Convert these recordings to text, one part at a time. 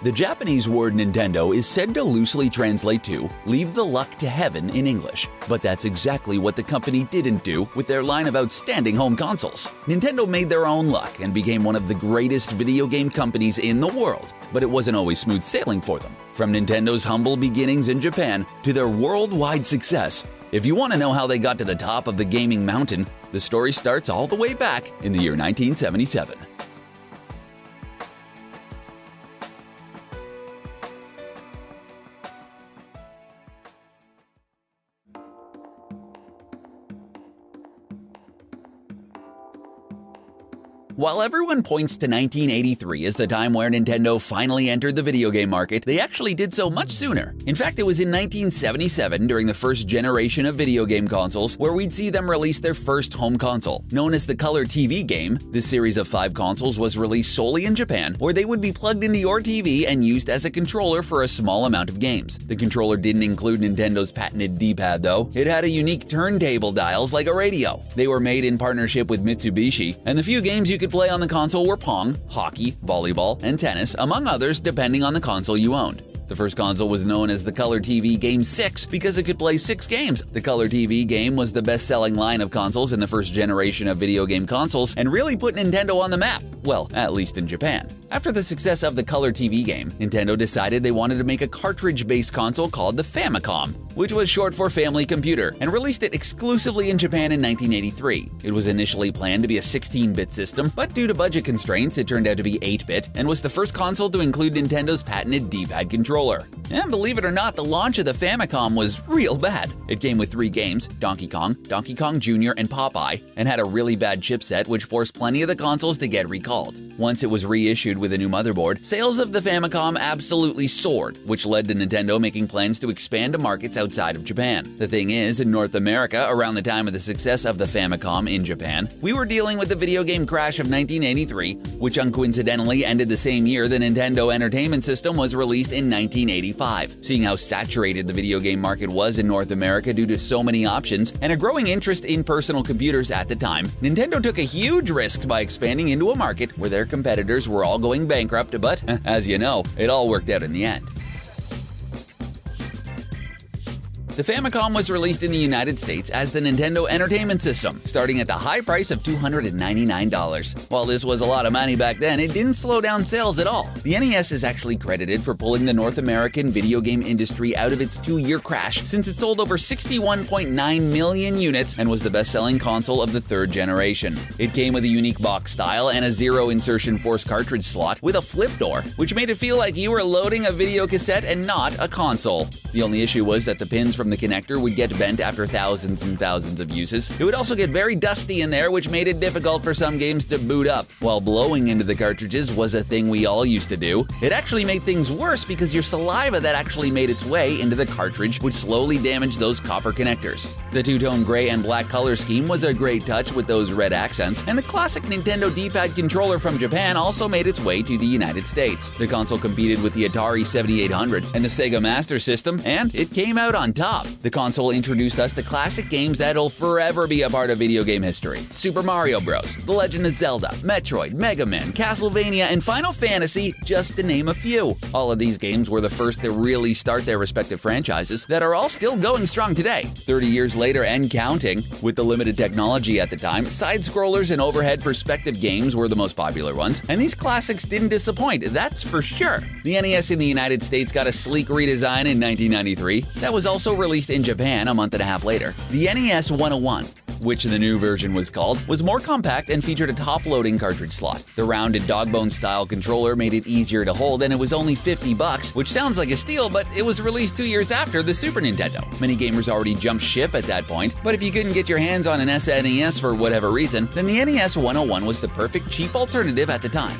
The Japanese word Nintendo is said to loosely translate to "leave the luck to heaven" in English, but that's exactly what the company didn't do with their line of outstanding home consoles. Nintendo made their own luck and became one of the greatest video game companies in the world, but it wasn't always smooth sailing for them. From Nintendo's humble beginnings in Japan to their worldwide success, if you want to know how they got to the top of the gaming mountain, the story starts all the way back in the year 1977. While everyone points to 1983 as the time where Nintendo finally entered the video game market, they actually did so much sooner. In fact, it was in 1977, during the first generation of video game consoles, where we'd see them release their first home console. Known as the Color TV game, this series of 5 consoles was released solely in Japan, where they would be plugged into your TV and used as a controller for a small amount of games. The controller didn't include Nintendo's patented D-pad though. It had a unique turntable dials like a radio. They were made in partnership with Mitsubishi, and the few games you could play on the console were Pong, hockey, volleyball, and tennis, among others, depending on the console you owned. The first console was known as the Color TV Game 6 because it could play 6 games. The Color TV game was the best-selling line of consoles in the first generation of video game consoles and really put Nintendo on the map, well, at least in Japan. After the success of the Color TV game, Nintendo decided they wanted to make a cartridge-based console called the Famicom, which was short for Family Computer, and released it exclusively in Japan in 1983. It was initially planned to be a 16-bit system, but due to budget constraints, it turned out to be 8-bit, and was the first console to include Nintendo's patented D-pad controller. And believe it or not, the launch of the Famicom was real bad. It came with 3 games, Donkey Kong, Donkey Kong Jr., and Popeye, and had a really bad chipset which forced plenty of the consoles to get recalled. Once it was reissued with a new motherboard, sales of the Famicom absolutely soared, which led to Nintendo making plans to expand to markets outside of Japan. The thing is, in North America, around the time of the success of the Famicom in Japan, we were dealing with the video game crash of 1983, which uncoincidentally ended the same year the Nintendo Entertainment System was released in 1985. Seeing how saturated the video game market was in North America due to so many options and a growing interest in personal computers at the time, Nintendo took a huge risk by expanding into a market where their competitors were all going bankrupt, but as you know, it all worked out in the end. The Famicom was released in the United States as the Nintendo Entertainment System, starting at the high price of $299. While this was a lot of money back then, it didn't slow down sales at all. The NES is actually credited for pulling the North American video game industry out of its 2-year crash, since it sold over 61.9 million units and was the best-selling console of the 3rd generation. It came with a unique box style and a zero-insertion force cartridge slot with a flip door, which made it feel like you were loading a video cassette and not a console. The only issue was that the pins from the connector would get bent after thousands and thousands of uses. It would also get very dusty in there, which made it difficult for some games to boot up. While blowing into the cartridges was a thing we all used to do, it actually made things worse because your saliva that actually made its way into the cartridge would slowly damage those copper connectors. The two-tone gray and black color scheme was a great touch with those red accents, and the classic Nintendo D-pad controller from Japan also made its way to the United States. The console competed with the Atari 7800 and the Sega Master System, and it came out on top. The console introduced us to classic games that'll forever be a part of video game history. Super Mario Bros., The Legend of Zelda, Metroid, Mega Man, Castlevania, and Final Fantasy, just to name a few. All of these games were the first to really start their respective franchises that are all still going strong today. 30 years later and counting, with the limited technology at the time, side-scrollers and overhead perspective games were the most popular ones, and these classics didn't disappoint, that's for sure. The NES in the United States got a sleek redesign in 1993 that was also released in Japan a month and a half later. The NES 101, which the new version was called, was more compact and featured a top-loading cartridge slot. The rounded dogbone-style controller made it easier to hold, and it was only $50, which sounds like a steal, but it was released 2 years after the Super Nintendo. Many gamers already jumped ship at that point, but if you couldn't get your hands on an SNES for whatever reason, then the NES 101 was the perfect cheap alternative at the time.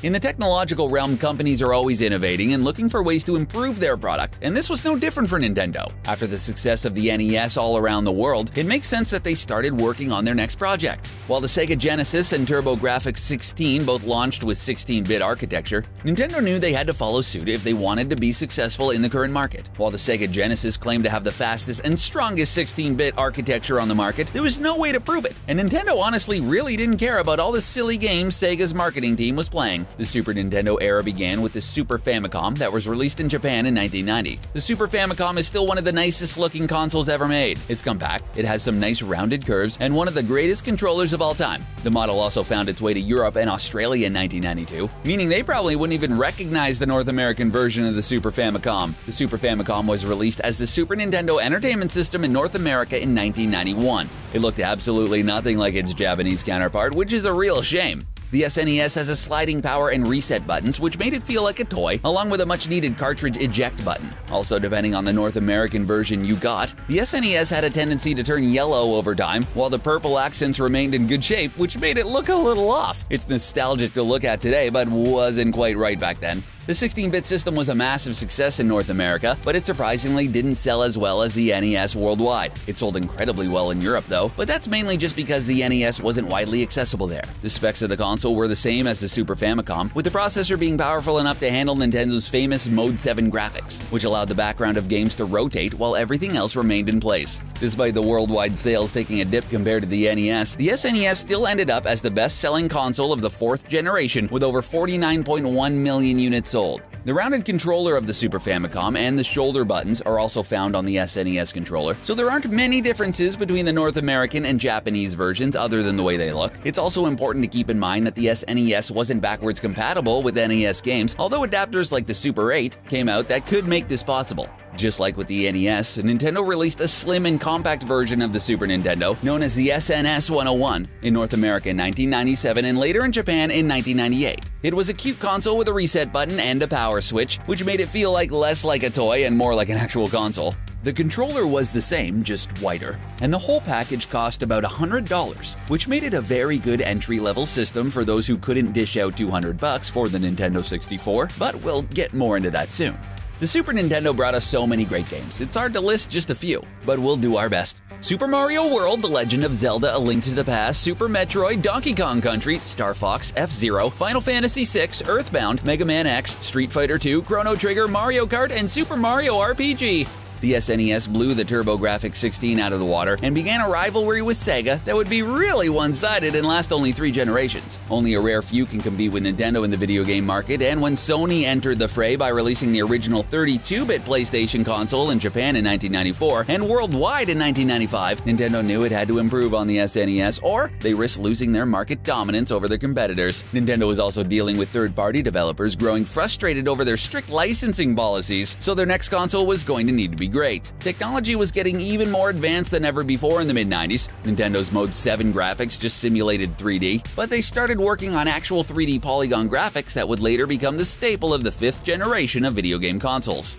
In the technological realm, companies are always innovating and looking for ways to improve their product, and this was no different for Nintendo. After the success of the NES all around the world, it makes sense that they started working on their next project. While the Sega Genesis and TurboGrafx 16 both launched with 16-bit architecture, Nintendo knew they had to follow suit if they wanted to be successful in the current market. While the Sega Genesis claimed to have the fastest and strongest 16-bit architecture on the market, there was no way to prove it, and Nintendo honestly really didn't care about all the silly games Sega's marketing team was playing. The Super Nintendo era began with the Super Famicom that was released in Japan in 1990. The Super Famicom is still one of the nicest looking consoles ever made. It's compact, it has some nice rounded curves, and one of the greatest controllers of all time. The model also found its way to Europe and Australia in 1992, meaning they probably wouldn't even recognize the North American version of the Super Famicom. The Super Famicom was released as the Super Nintendo Entertainment System in North America in 1991. It looked absolutely nothing like its Japanese counterpart, which is a real shame. The SNES has a sliding power and reset buttons, which made it feel like a toy, along with a much-needed cartridge eject button. Also, depending on the North American version you got, the SNES had a tendency to turn yellow over time, while the purple accents remained in good shape, which made it look a little off. It's nostalgic to look at today, but wasn't quite right back then. The 16-bit system was a massive success in North America, but it surprisingly didn't sell as well as the NES worldwide. It sold incredibly well in Europe though, but that's mainly just because the NES wasn't widely accessible there. The specs of the console were the same as the Super Famicom, with the processor being powerful enough to handle Nintendo's famous Mode 7 graphics, which allowed the background of games to rotate while everything else remained in place. Despite the worldwide sales taking a dip compared to the NES, the SNES still ended up as the best-selling console of the 4th generation with over 49.1 million units sold. The rounded controller of the Super Famicom and the shoulder buttons are also found on the SNES controller, so there aren't many differences between the North American and Japanese versions other than the way they look. It's also important to keep in mind that the SNES wasn't backwards compatible with NES games, although adapters like the Super 8 came out that could make this possible. Just like with the NES, Nintendo released a slim and compact version of the Super Nintendo, known as the SNS 101, in North America in 1997 and later in Japan in 1998. It was a cute console with a reset button and a power switch, which made it feel less like a toy and more like an actual console. The controller was the same, just whiter, and the whole package cost about $100, which made it a very good entry-level system for those who couldn't dish out $200 for the Nintendo 64, but we'll get more into that soon. The Super Nintendo brought us so many great games, it's hard to list just a few, but we'll do our best. Super Mario World, The Legend of Zelda: A Link to the Past, Super Metroid, Donkey Kong Country, Star Fox, F-Zero, Final Fantasy VI, Earthbound, Mega Man X, Street Fighter II, Chrono Trigger, Mario Kart, and Super Mario RPG. The SNES blew the TurboGrafx 16 out of the water and began a rivalry with Sega that would be really one-sided and last only 3 generations. Only a rare few can compete with Nintendo in the video game market, and when Sony entered the fray by releasing the original 32-bit PlayStation console in Japan in 1994 and worldwide in 1995, Nintendo knew it had to improve on the SNES or they risked losing their market dominance over their competitors. Nintendo was also dealing with third-party developers growing frustrated over their strict licensing policies, so their next console was going to need to be great. Technology was getting even more advanced than ever before in the mid-90s. Nintendo's Mode 7 graphics just simulated 3D, but they started working on actual 3D polygon graphics that would later become the staple of the 5th generation of video game consoles.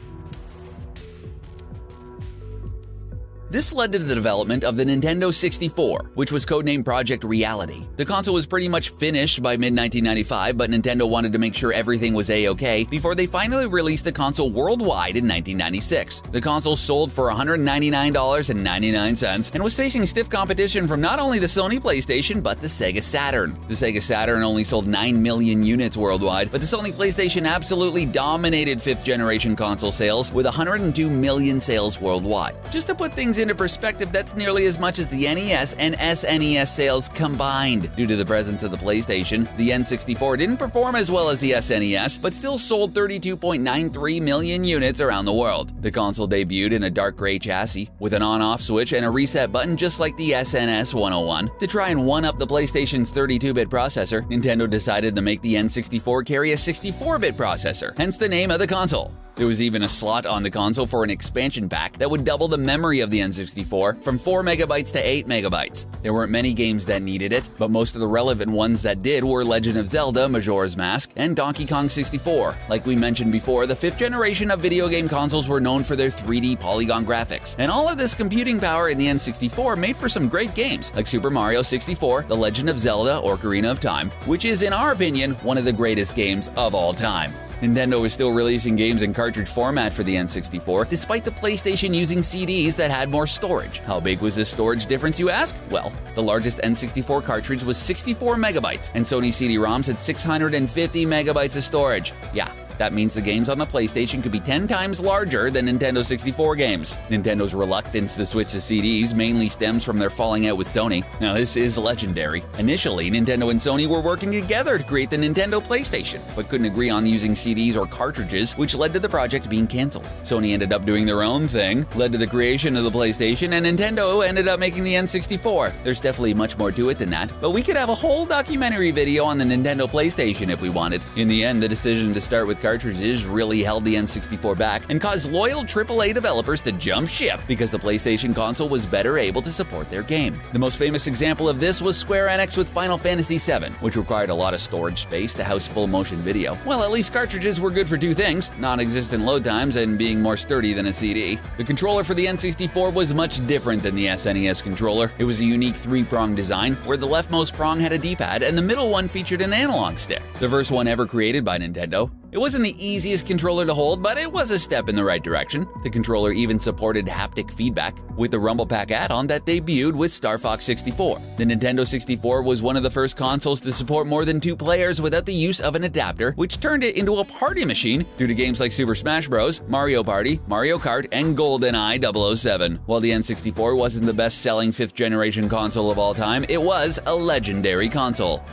This led to the development of the Nintendo 64, which was codenamed Project Reality. The console was pretty much finished by mid-1995, but Nintendo wanted to make sure everything was A-OK before they finally released the console worldwide in 1996. The console sold for $199.99 and was facing stiff competition from not only the Sony PlayStation, but the Sega Saturn. The Sega Saturn only sold 9 million units worldwide, but the Sony PlayStation absolutely dominated 5th generation console sales with 102 million sales worldwide. Just to put things into perspective, that's nearly as much as the NES and SNES sales combined. Due to the presence of the PlayStation, the N64 didn't perform as well as the SNES, but still sold 32.93 million units around the world. The console debuted in a dark gray chassis, with an on-off switch and a reset button just like the SNS 101. To try and one-up the PlayStation's 32-bit processor, Nintendo decided to make the N64 carry a 64-bit processor, hence the name of the console. There was even a slot on the console for an expansion pack that would double the memory of the N64 from 4 megabytes to 8 megabytes. There weren't many games that needed it, but most of the relevant ones that did were Legend of Zelda: Majora's Mask and Donkey Kong 64. Like we mentioned before, the 5th generation of video game consoles were known for their 3D polygon graphics, and all of this computing power in the N64 made for some great games like Super Mario 64, The Legend of Zelda: Ocarina of Time, which is, in our opinion, one of the greatest games of all time. Nintendo was still releasing games in cartridge format for the N64, despite the PlayStation using CDs that had more storage. How big was this storage difference, you ask? Well, the largest N64 cartridge was 64 megabytes, and Sony CD-ROMs had 650 megabytes of storage. Yeah. That means the games on the PlayStation could be 10 times larger than Nintendo 64 games. Nintendo's reluctance to switch to CDs mainly stems from their falling out with Sony. Now, this is legendary. Initially, Nintendo and Sony were working together to create the Nintendo PlayStation, but couldn't agree on using CDs or cartridges, which led to the project being cancelled. Sony ended up doing their own thing, led to the creation of the PlayStation, and Nintendo ended up making the N64. There's definitely much more to it than that, but we could have a whole documentary video on the Nintendo PlayStation if we wanted. In the end, the decision to start with cartridges really held the N64 back and caused loyal AAA developers to jump ship because the PlayStation console was better able to support their game. The most famous example of this was Square Enix with Final Fantasy VII, which required a lot of storage space to house full motion video. Well, at least cartridges were good for two things: non-existent load times and being more sturdy than a CD. The controller for the N64 was much different than the SNES controller. It was a unique three-prong design, where the leftmost prong had a D-pad and the middle one featured an analog stick, the first one ever created by Nintendo. It wasn't the easiest controller to hold, but it was a step in the right direction. The controller even supported haptic feedback, with the Rumble Pack add-on that debuted with Star Fox 64. The Nintendo 64 was one of the first consoles to support more than two players without the use of an adapter, which turned it into a party machine due to games like Super Smash Bros., Mario Party, Mario Kart, and GoldenEye 007. While the N64 wasn't the best-selling fifth-generation console of all time, it was a legendary console.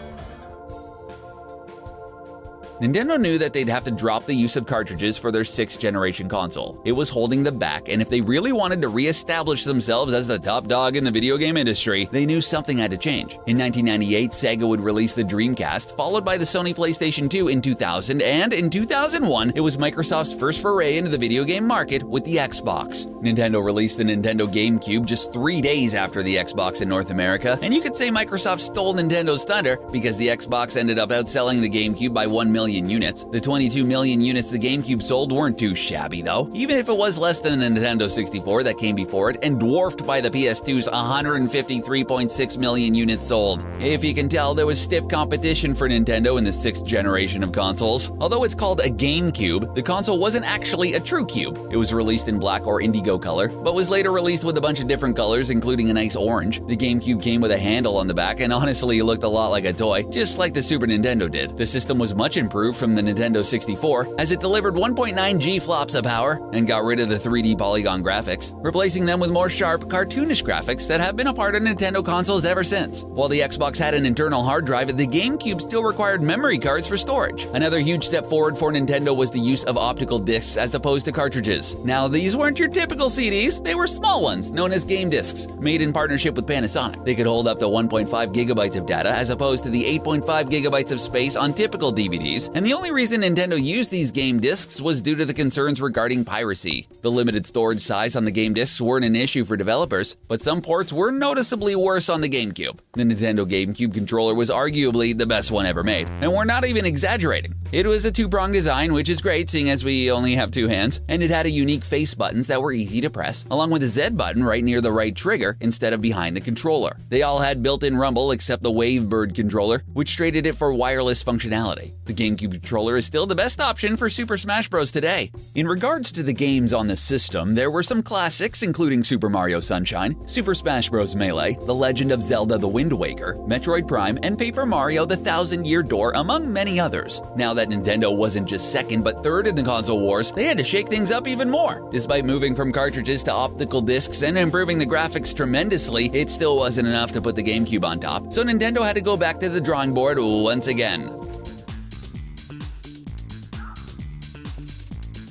Nintendo knew that they'd have to drop the use of cartridges for their sixth-generation console. It was holding them back, and if they really wanted to re-establish themselves as the top dog in the video game industry, they knew something had to change. In 1998, Sega would release the Dreamcast, followed by the Sony PlayStation 2 in 2000, and in 2001, it was Microsoft's first foray into the video game market with the Xbox. Nintendo released the Nintendo GameCube just 3 days after the Xbox in North America, and you could say Microsoft stole Nintendo's thunder because the Xbox ended up outselling the GameCube by 1 million units. The 22 million units the GameCube sold weren't too shabby though, even if it was less than the Nintendo 64 that came before it and dwarfed by the PS2's 153.6 million units sold. If you can tell, there was stiff competition for Nintendo in the sixth generation of consoles. Although it's called a GameCube, the console wasn't actually a true cube. It was released in black or indigo color, but was later released with a bunch of different colors, including a nice orange. The GameCube came with a handle on the back and honestly looked a lot like a toy, just like the Super Nintendo did. The system was much improved from the Nintendo 64, as it delivered 1.9G flops of power and got rid of the 3D polygon graphics, replacing them with more sharp, cartoonish graphics that have been a part of Nintendo consoles ever since. While the Xbox had an internal hard drive, the GameCube still required memory cards for storage. Another huge step forward for Nintendo was the use of optical discs as opposed to cartridges. Now, these weren't your typical CDs, they were small ones, known as game discs, made in partnership with Panasonic. They could hold up to 1.5 gigabytes of data as opposed to the 8.5 gigabytes of space on typical DVDs, and the only reason Nintendo used these game discs was due to the concerns regarding piracy. The limited storage size on the game discs weren't an issue for developers, but some ports were noticeably worse on the GameCube. The Nintendo GameCube controller was arguably the best one ever made, and we're not even exaggerating. It was a two-prong design, which is great seeing as we only have two hands, and it had a unique face buttons that were easy to press, along with a Z button right near the right trigger instead of behind the controller. They all had built-in rumble except the Wavebird controller, which traded it for wireless functionality. The GameCube controller is still the best option for Super Smash Bros. Today. In regards to the games on the system, there were some classics including Super Mario Sunshine, Super Smash Bros. Melee, The Legend of Zelda: The Wind Waker, Metroid Prime, and Paper Mario: The Thousand-Year Door, among many others. Now that Nintendo wasn't just second but third in the console wars, they had to shake things up even more. Despite moving from cartridges to optical discs and improving the graphics tremendously, it still wasn't enough to put the GameCube on top, so Nintendo had to go back to the drawing board once again.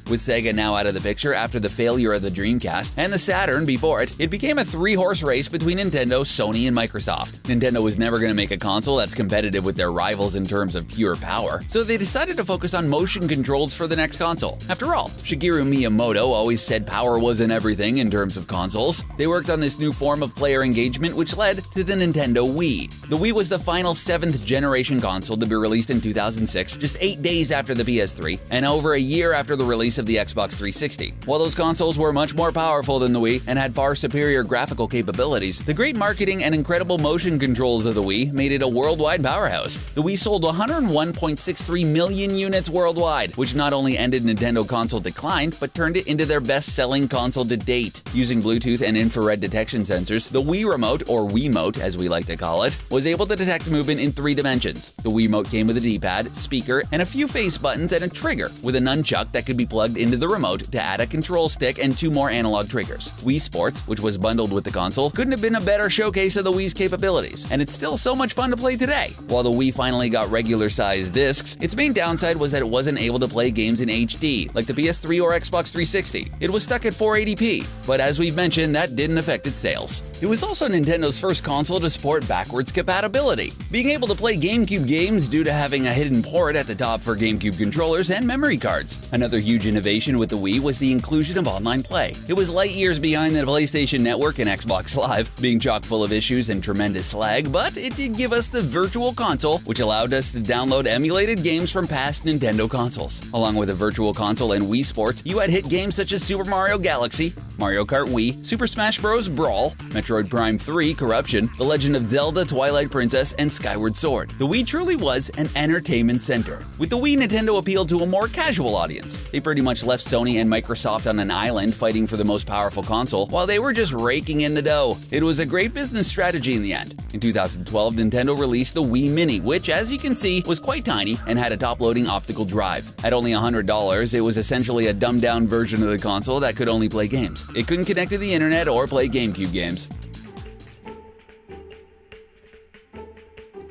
With Sega now out of the picture after the failure of the Dreamcast and the Saturn before it, it became a three-horse race between Nintendo, Sony, and Microsoft. Nintendo was never going to make a console that's competitive with their rivals in terms of pure power, so they decided to focus on motion controls for the next console. After all, Shigeru Miyamoto always said power wasn't everything in terms of consoles. They worked on this new form of player engagement, which led to the Nintendo Wii. The Wii was the final 7th-generation console to be released in 2006, just 8 days after the PS3, and over a year after the release of the Xbox 360. While those consoles were much more powerful than the Wii and had far superior graphical capabilities, the great marketing and incredible motion controls of the Wii made it a worldwide powerhouse. The Wii sold 101.63 million units worldwide, which not only ended Nintendo console decline, but turned it into their best-selling console to date. Using Bluetooth and infrared detection sensors, the Wii Remote, or Wiimote as we like to call it, was able to detect movement in 3 dimensions. The Wiimote came with a D-pad, speaker, and a few face buttons and a trigger, with a nunchuck that could be plugged into the remote to add a control stick and 2 more analog triggers. Wii Sports, which was bundled with the console, couldn't have been a better showcase of the Wii's capabilities, and it's still so much fun to play today. While the Wii finally got regular-sized discs, its main downside was that it wasn't able to play games in HD, like the PS3 or Xbox 360. It was stuck at 480p, but as we've mentioned, that didn't affect its sales. It was also Nintendo's first console to support backwards compatibility, being able to play GameCube games due to having a hidden port at the top for GameCube controllers and memory cards. Another huge innovation with the Wii was the inclusion of online play. It was light years behind the PlayStation Network and Xbox Live, being chock full of issues and tremendous lag, but it did give us the Virtual Console, which allowed us to download emulated games from past Nintendo consoles. Along with the Virtual Console and Wii Sports, you had hit games such as Super Mario Galaxy, Mario Kart Wii, Super Smash Bros. Brawl, Metroid Prime 3 Corruption, The Legend of Zelda Twilight Princess, and Skyward Sword. The Wii truly was an entertainment center. With the Wii, Nintendo appealed to a more casual audience. They pretty much left Sony and Microsoft on an island fighting for the most powerful console, while they were just raking in the dough. It was a great business strategy in the end. In 2012, Nintendo released the Wii Mini, which, as you can see, was quite tiny and had a top-loading optical drive. At only $100, it was essentially a dumbed-down version of the console that could only play games. It couldn't connect to the internet or play GameCube games.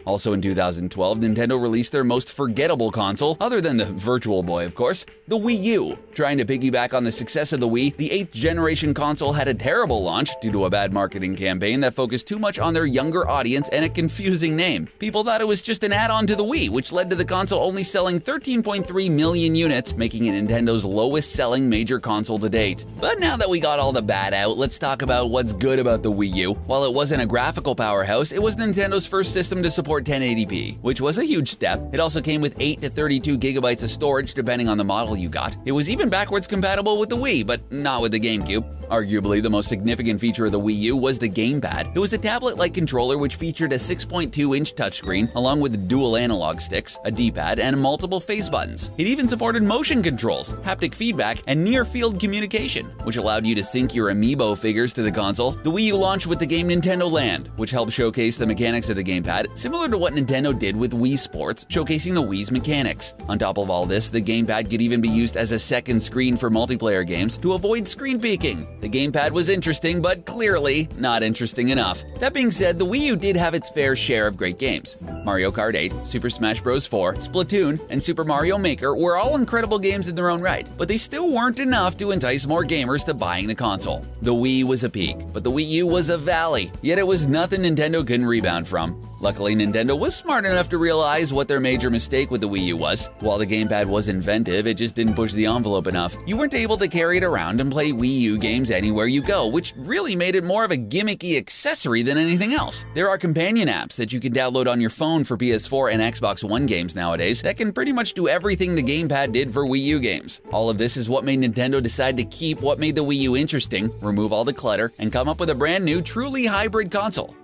Also in 2012, Nintendo released their most forgettable console, other than the Virtual Boy of course, the Wii U. Trying to piggyback on the success of the Wii, the 8th generation console had a terrible launch due to a bad marketing campaign that focused too much on their younger audience and a confusing name. People thought it was just an add-on to the Wii, which led to the console only selling 13.3 million units, making it Nintendo's lowest selling major console to date. But now that we got all the bad out, let's talk about what's good about the Wii U. While it wasn't a graphical powerhouse, it was Nintendo's first system to support 1080p, which was a huge step. It also came with 8 to 32 gigabytes of storage depending on the model you got. It was even backwards compatible with the Wii, but not with the GameCube. Arguably, the most significant feature of the Wii U was the gamepad. It was a tablet-like controller which featured a 6.2-inch touchscreen, along with dual analog sticks, a D-pad, and multiple face buttons. It even supported motion controls, haptic feedback, and near-field communication, which allowed you to sync your amiibo figures to the console. The Wii U launched with the game Nintendo Land, which helped showcase the mechanics of the gamepad, similar to what Nintendo did with Wii Sports, showcasing the Wii's mechanics. On top of all this, the gamepad could even be used as a second screen for multiplayer games to avoid screen peeking. The gamepad was interesting, but clearly not interesting enough. That being said, the Wii U did have its fair share of great games. Mario Kart 8, Super Smash Bros. 4, Splatoon, and Super Mario Maker were all incredible games in their own right, but they still weren't enough to entice more gamers to buying the console. The Wii was a peak, but the Wii U was a valley, yet it was nothing Nintendo couldn't rebound from. Luckily, Nintendo was smart enough to realize what their major mistake with the Wii U was. While the gamepad was inventive, it just didn't push the envelope enough. You weren't able to carry it around and play Wii U games anywhere you go, which really made it more of a gimmicky accessory than anything else. There are companion apps that you can download on your phone for PS4 and Xbox One games nowadays that can pretty much do everything the gamepad did for Wii U games. All of this is what made Nintendo decide to keep what made the Wii U interesting, remove all the clutter, and come up with a brand new, truly hybrid console.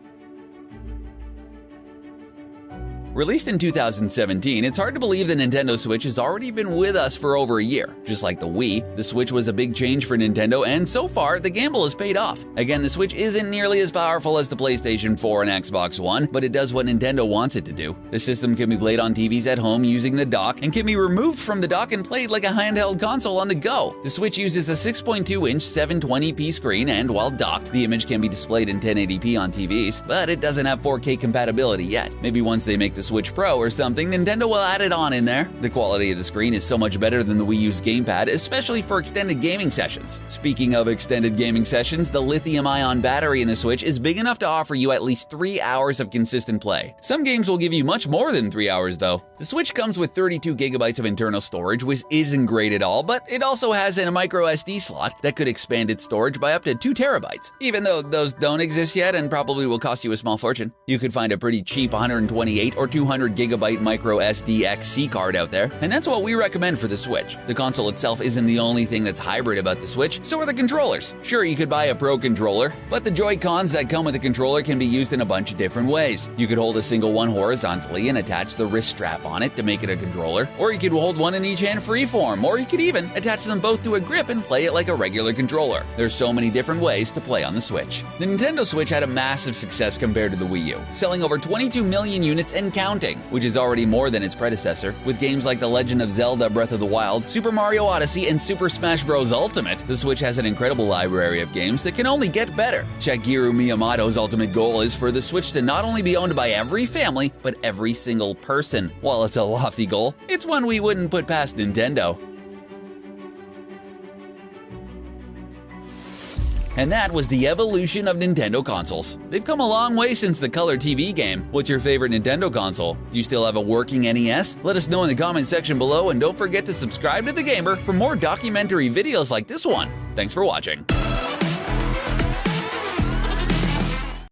Released in 2017, it's hard to believe the Nintendo Switch has already been with us for over a year. Just like the Wii, the Switch was a big change for Nintendo, and so far, the gamble has paid off. Again, the Switch isn't nearly as powerful as the PlayStation 4 and Xbox One, but it does what Nintendo wants it to do. The system can be played on TVs at home using the dock, and can be removed from the dock and played like a handheld console on the go. The Switch uses a 6.2-inch 720p screen, and while docked, the image can be displayed in 1080p on TVs, but it doesn't have 4K compatibility yet. Maybe once they make the Switch Pro or something, Nintendo will add it on in there. The quality of the screen is so much better than the Wii U's gamepad, especially for extended gaming sessions. Speaking of extended gaming sessions, the lithium-ion battery in the Switch is big enough to offer you at least 3 hours of consistent play. Some games will give you much more than 3 hours though. The Switch comes with 32 gigabytes of internal storage, which isn't great at all, but it also has a micro SD slot that could expand its storage by up to 2 terabytes. Even though those don't exist yet and probably will cost you a small fortune. You could find a pretty cheap 128 or 200GB micro SD XC card out there, and that's what we recommend for the Switch. The console itself isn't the only thing that's hybrid about the Switch, so are the controllers. Sure, you could buy a Pro controller, but the Joy-Cons that come with the controller can be used in a bunch of different ways. You could hold a single one horizontally and attach the wrist strap on it to make it a controller, or you could hold one in each hand freeform, or you could even attach them both to a grip and play it like a regular controller. There's so many different ways to play on the Switch. The Nintendo Switch had a massive success compared to the Wii U, selling over 22 million units and counting, which is already more than its predecessor. With games like The Legend of Zelda Breath of the Wild, Super Mario Odyssey, and Super Smash Bros. Ultimate, the Switch has an incredible library of games that can only get better. Shigeru Miyamoto's ultimate goal is for the Switch to not only be owned by every family, but every single person. While it's a lofty goal, it's one we wouldn't put past Nintendo. And that was the evolution of Nintendo consoles. They've come a long way since the color TV game. What's your favorite Nintendo console? Do you still have a working NES? Let us know in the comment section below, and don't forget to subscribe to The Gamer for more documentary videos like this one. Thanks for watching.